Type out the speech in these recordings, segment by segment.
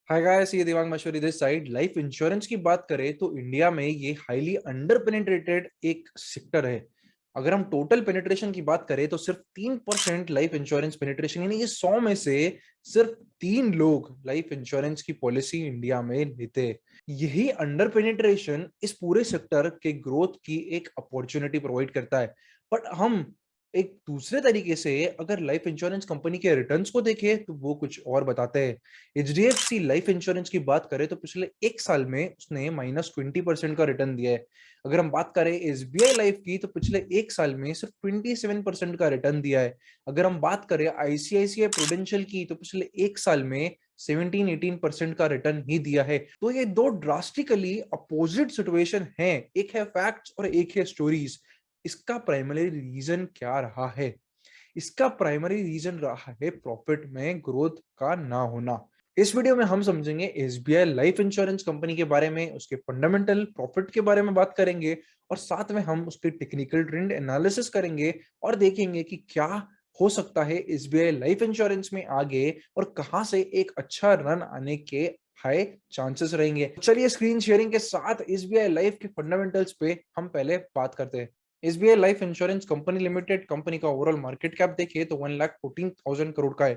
हाय guys, ये Divang Mashhoori this side. Life insurance की बात करें तो इंडिया में ये हाईली अंडर पेनिट्रेटेड एक सेक्टर है। अगर हम टोटल पेनिट्रेशन की बात करें तो सिर्फ 3% लाइफ इंश्योरेंस पेनिट्रेशन, यानी ये 100 में से सिर्फ 3 लोग लाइफ इंश्योरेंस की पॉलिसी इंडिया में लेते हैं। यही अंडर पेनिट्रेशन इस पूरे सेक्टर के ग्रोथ की एक अपॉर्चुनिटी प्रोवाइड करता है। बट हम एक दूसरे तरीके से अगर लाइफ इंश्योरेंस कंपनी के रिटर्न्स को देखें तो वो कुछ और बताते हैं। एचडीएफसी लाइफ इंश्योरेंस की बात करें तो पिछले एक साल में उसने -20% का रिटर्न दिया है। अगर हम बात करें एसबीआई लाइफ की तो पिछले एक साल में सिर्फ 27% का रिटर्न दिया है। अगर हम बात करें आईसीआईसीआई प्रूडेंशियल की तो पिछले एक साल में 17-18% का रिटर्न ही दिया है। तो ये दो ड्रास्टिकली अपोजिट सिचुएशन है, एक है फैक्ट्स और एक है स्टोरीज। इसका प्राइमरी रीजन क्या रहा है? इसका प्राइमरी रीजन रहा है प्रॉफिट में ग्रोथ का ना होना। इस वीडियो में हम समझेंगे एसबीआई लाइफ इंश्योरेंस कंपनी के बारे में, उसके फंडामेंटल प्रॉफिट के बारे में बात करेंगे और साथ में हम उसके टेक्निकल ट्रेंड एनालिसिस करेंगे और देखेंगे कि क्या हो सकता है एसबीआई लाइफ इंश्योरेंस में आगे और कहां से एक अच्छा रन आने के हाई चांसेस रहेंगे। चलिए स्क्रीन शेयरिंग के साथ एसबीआई लाइफ के फंडामेंटल्स पे हम पहले बात करते हैं। SBI life insurance company limited company का ओवरऑल मार्केट कैप देखिए तो 1,14,000 करोड़ का है।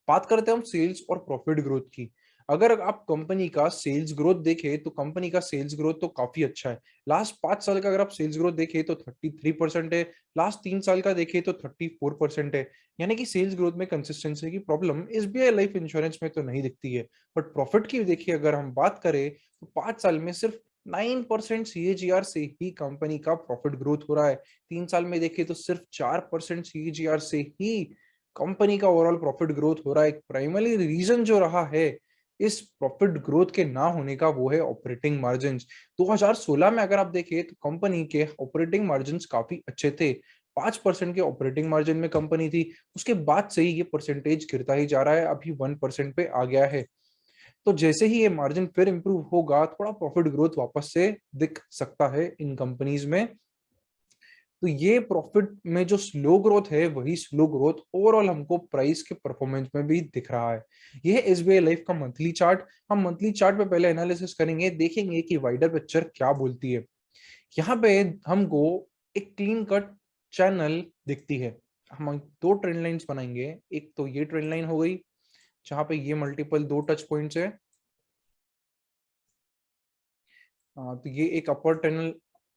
बात करते हैं हम सेल्स और प्रॉफिट ग्रोथ की। अगर आप कंपनी का सेल्स ग्रोथ देखें तो कंपनी का सेल्स ग्रोथ तो काफी अच्छा है। लास्ट 5 साल का अगर आप सेल्स ग्रोथ देखें तो 33% है। लास्ट 3 साल का देखें तो 34% है। यानी कि सेल्स ग्रोथ में कंसिस्टेंसी की प्रॉब्लम एसबीआई लाइफ इंश्योरेंस में तो नहीं दिखती है। बट प्रॉफिट की देखिए, अगर हम बात करें तो 5 साल में सिर्फ 9% सीएजीआर से ही कंपनी का प्रॉफिट ग्रोथ हो रहा है। 3 साल में देखिए तो सिर्फ 4% सीएजीआर से ही कंपनी का ओवरऑल प्रॉफिट ग्रोथ हो रहा है। एक प्राइमरी रीजन जो रहा है इस प्रॉफिट ग्रोथ के ना होने का वो है ऑपरेटिंग मार्जिन। 2016 में अगर आप देखें तो कंपनी के ऑपरेटिंग मार्जिन काफी अच्छे थे। 5% के ऑपरेटिंग मार्जिन में कंपनी थी। उसके बाद से ही ये परसेंटेज गिरता ही जा रहा है, अभी 1% पे आ गया है। तो जैसे ही ये मार्जिन फिर इंप्रूव होगा, थोड़ा प्रॉफिट ग्रोथ वापस से दिख सकता है इन कंपनीज में। तो ये प्रॉफिट में जो स्लो ग्रोथ है वही स्लो ग्रोथ ओवरऑल हमको प्राइस के परफॉर्मेंस में भी दिख रहा है। ये है एसबीआई लाइफ का मंथली चार्ट। हम मंथली चार्ट पे पहले एनालिसिस करेंगे, देखेंगे कि वाइडर पिक्चर क्या बोलती है। यहाँ पे हमको एक क्लीन कट चैनल दिखती है। हम दो ट्रेंड लाइंस बनाएंगे। एक तो ये ट्रेंड लाइन हो गई जहां पे ये मल्टीपल दो टच पॉइंट्स है। तो ये एक अपर टनल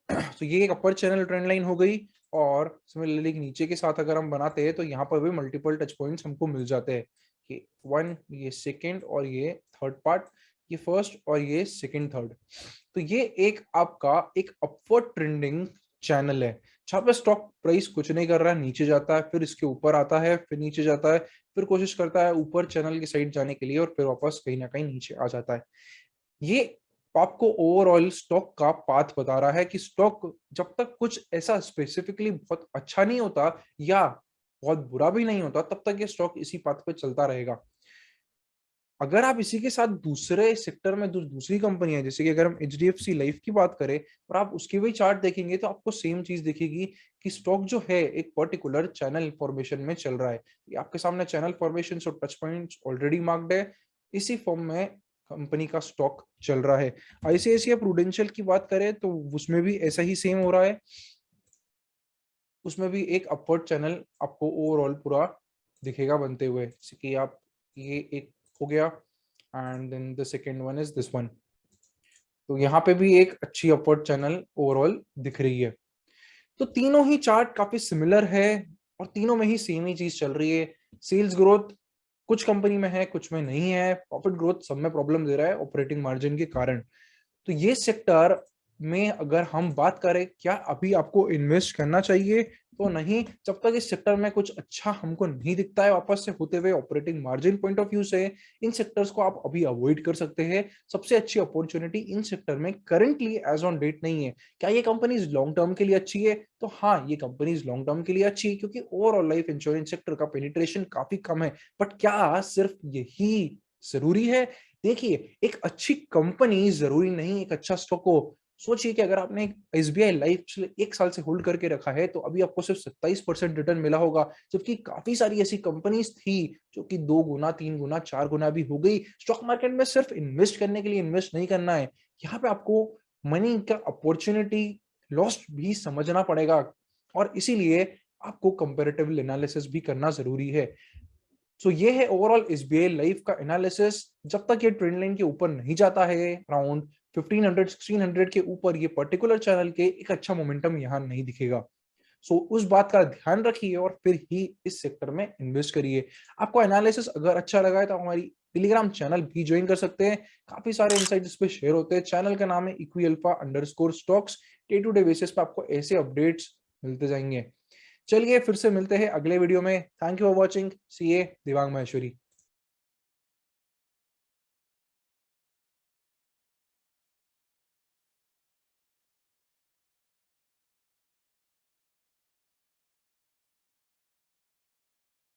तो ये एक अपर चैनल ट्रेंड लाइन हो गई। और सिमिलरली नीचे के साथ अगर हम बनाते हैं तो यहाँ पर भी मल्टीपल टच पॉइंट्स हमको मिल जाते हैं कि वन, ये सेकंड और ये थर्ड पार्ट, ये फर्स्ट और ये सेकंड थर्ड। तो ये एक आपका एक अपवर्ड ट्रेंडिंग चैनल है जहाँ पे स्टॉक प्राइस कुछ नहीं कर रहा है, नीचे जाता है, फिर इसके ऊपर आता है, फिर नीचे जाता है, फिर कोशिश करता है ऊपर चैनल की साइड जाने के लिए और फिर वापस कहीं ना कहीं नीचे आ जाता है। ये आपको ओवरऑल स्टॉक का पाथ बता रहा है कि स्टॉक जब तक कुछ ऐसा स्पेसिफिकली बहुत अच्छा नहीं होता या बहुत बुरा भी नहीं होता तब तक ये स्टॉक इसी पाथ पे चलता रहेगा। अगर आप इसी के साथ दूसरे सेक्टर में दूसरी कंपनियां, जैसे कि अगर हम एचडीएफसी लाइफ की बात करें और आप उसकी भी चार्ट देखेंगे तो आपको सेम चीज दिखेगी कि स्टॉक जो है एक पर्टिकुलर चैनल फॉर्मेशन में चल रहा है। ये आपके सामने चैनल फॉर्मेशन और टच पॉइंट्स ऑलरेडी मार्क्ड है। इसी फॉर्म में कंपनी का स्टॉक चल रहा है। आईसीआईसीआई प्रूडेंशियल की बात करें तो उसमें भी ऐसा ही सेम हो रहा है। उसमें भी एक अपवर्ड चैनल आपको ओवरऑल पूरा दिखेगा बनते हुए, जैसे कि आप ये एक हो गया and then the second one is this one. तो यहाँ पे भी एक अच्छी अपवर्ड चैनल ओवरऑल दिख रही है। तो तीनों ही चार्ट काफी सिमिलर है और तीनों में ही सेम ही चीज चल रही है। सेल्स ग्रोथ कुछ कंपनी में है, कुछ में नहीं है। प्रॉफिट ग्रोथ सब में प्रॉब्लम दे रहा है ऑपरेटिंग मार्जिन के कारण। तो ये सेक्टर में अगर हम बात करें क्या अभी आपको इन्वेस्ट करना चाहिए, तो नहीं। जब तक इस सेक्टर में कुछ अच्छा हमको नहीं दिखता है वापस से होते हुए operating margin point of view से, इन सेक्टर्स को आप अभी अवॉइड कर सकते हैं। सबसे अच्छी अपॉर्चुनिटी इन सेक्टर में करंटली एज ऑन डेट नहीं है। क्या ये कंपनीज लॉन्ग टर्म के लिए अच्छी है? तो हाँ, ये कंपनीज लॉन्ग टर्म के लिए अच्छी है क्योंकि ओवरऑल लाइफ इंश्योरेंस सेक्टर का पेनिट्रेशन काफी कम है। बट क्या सिर्फ यही जरूरी है? देखिए, एक अच्छी कंपनी जरूरी नहीं एक अच्छा स्टॉक हो। सोचिए कि अगर आपने एसबीआई लाइफ पिछले 1 साल से होल्ड करके रखा है, तो अभी आपको सिर्फ 27% रिटर्न मिला होगा, जबकि काफ़ी सारी ऐसी कंपनीज़ थी, जो कि 2 गुना, 3 गुना, 4 गुना भी हो गई। स्टॉक मार्केट में सिर्फ इन्वेस्ट करने के लिए इन्वेस्ट नहीं करना है, यहाँ पे आपको मनी का अपॉर्च्युनिटी लॉस्ट भी समझना पड़ेगा और इसीलिए आपको कंपैरेटिव एनालिसिस भी करना ज़रूरी है। सो ये है ओवरऑल एसबीआई लाइफ का एनालिसिस। जब तक ये ट्रेंड लाइन के ऊपर नहीं जाता है, अराउंड 1500 1600 के ऊपर, ये पर्टिकुलर चैनल के एक अच्छा मोमेंटम यहाँ नहीं दिखेगा। सो उस बात का ध्यान रखिए और फिर ही इस सेक्टर में इन्वेस्ट करिए। आपको एनालिसिस अगर अच्छा लगा है तो हमारी टेलीग्राम चैनल भी ज्वाइन कर सकते हैं। काफी सारे इनसाइट्स इस पे शेयर होते हैं। चैनल का नाम है equialpha_stocks। Day to day basis पे आपको ऐसे अपडेट्स मिलते जाएंगे। चलिए फिर से मिलते हैं अगले वीडियो में। Thank you for watching. C A Divang Maheshwari.